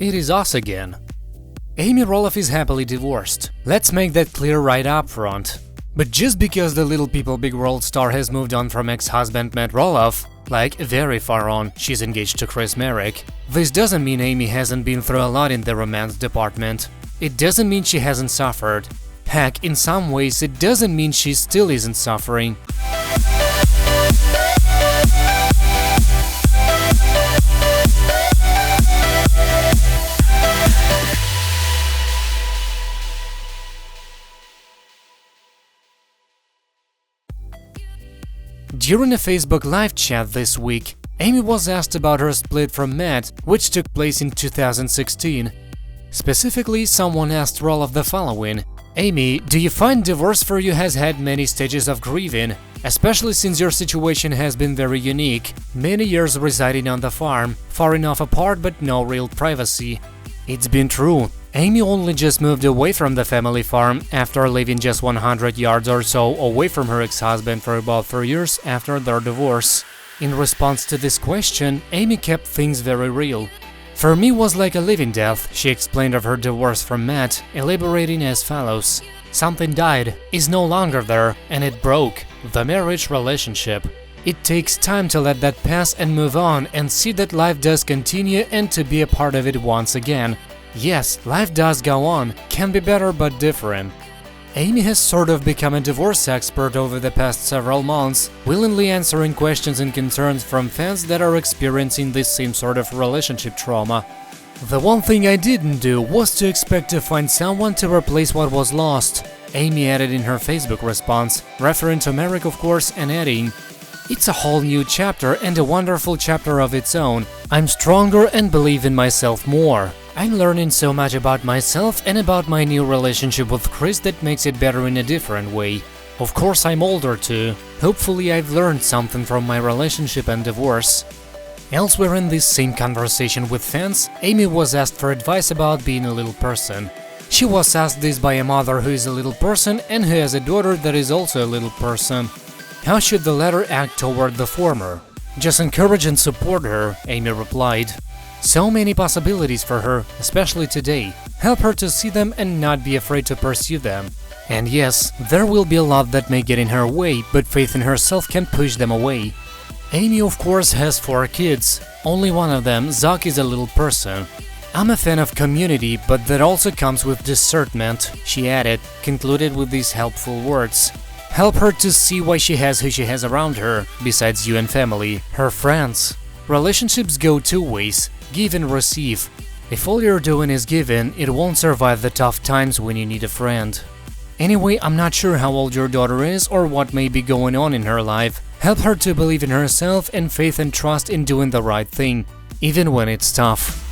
It is us again. Amy Roloff is happily divorced. Let's make that clear right up front. But just because the Little People Big World star has moved on from ex-husband Matt Roloff, like very far on, she's engaged to Chris Marek, this doesn't mean Amy hasn't been through a lot in the romance department. It doesn't mean she hasn't suffered. Heck, in some ways it doesn't mean she still isn't suffering. During a Facebook live chat this week, Amy was asked about her split from Matt, which took place in 2016. Specifically, someone asked Roloff the following: Amy, do you find divorce for you has had many stages of grieving, especially since your situation has been very unique, many years residing on the farm, far enough apart but no real privacy? It's been true. Amy only just moved away from the family farm after living just 100 yards or so away from her ex-husband for about 3 years after their divorce. In response to this question, Amy kept things very real. For me was like a living death, she explained of her divorce from Matt, elaborating as follows: something died, is no longer there, and it broke, the marriage relationship. It takes time to let that pass and move on and see that life does continue and to be a part of it once again. Yes, life does go on, can be better but different. Amy has sort of become a divorce expert over the past several months, willingly answering questions and concerns from fans that are experiencing this same sort of relationship trauma. The one thing I didn't do was to expect to find someone to replace what was lost, Amy added in her Facebook response, referring to Marek of course, and adding, "It's a whole new chapter and a wonderful chapter of its own. I'm stronger and believe in myself more. I'm learning so much about myself and about my new relationship with Chris that makes it better in a different way. Of course I'm older too. Hopefully I've learned something from my relationship and divorce." Elsewhere in this same conversation with fans, Amy was asked for advice about being a little person. She was asked this by a mother who is a little person and who has a daughter that is also a little person. How should the latter act toward the former? "Just encourage and support her," Amy replied. So many possibilities for her, especially today. Help her to see them and not be afraid to pursue them. And yes, there will be a lot that may get in her way, but faith in herself can push them away. Amy of course has 4 kids. Only one of them, Zach, is a little person. "I'm a fan of community, but that also comes with discernment," she added, concluded with these helpful words. Help her to see why she has who she has around her, besides you and family, her friends. Relationships go 2 ways, give and receive. If all you're doing is giving, it won't survive the tough times when you need a friend. Anyway, I'm not sure how old your daughter is or what may be going on in her life. Help her to believe in herself and faith and trust in doing the right thing, even when it's tough.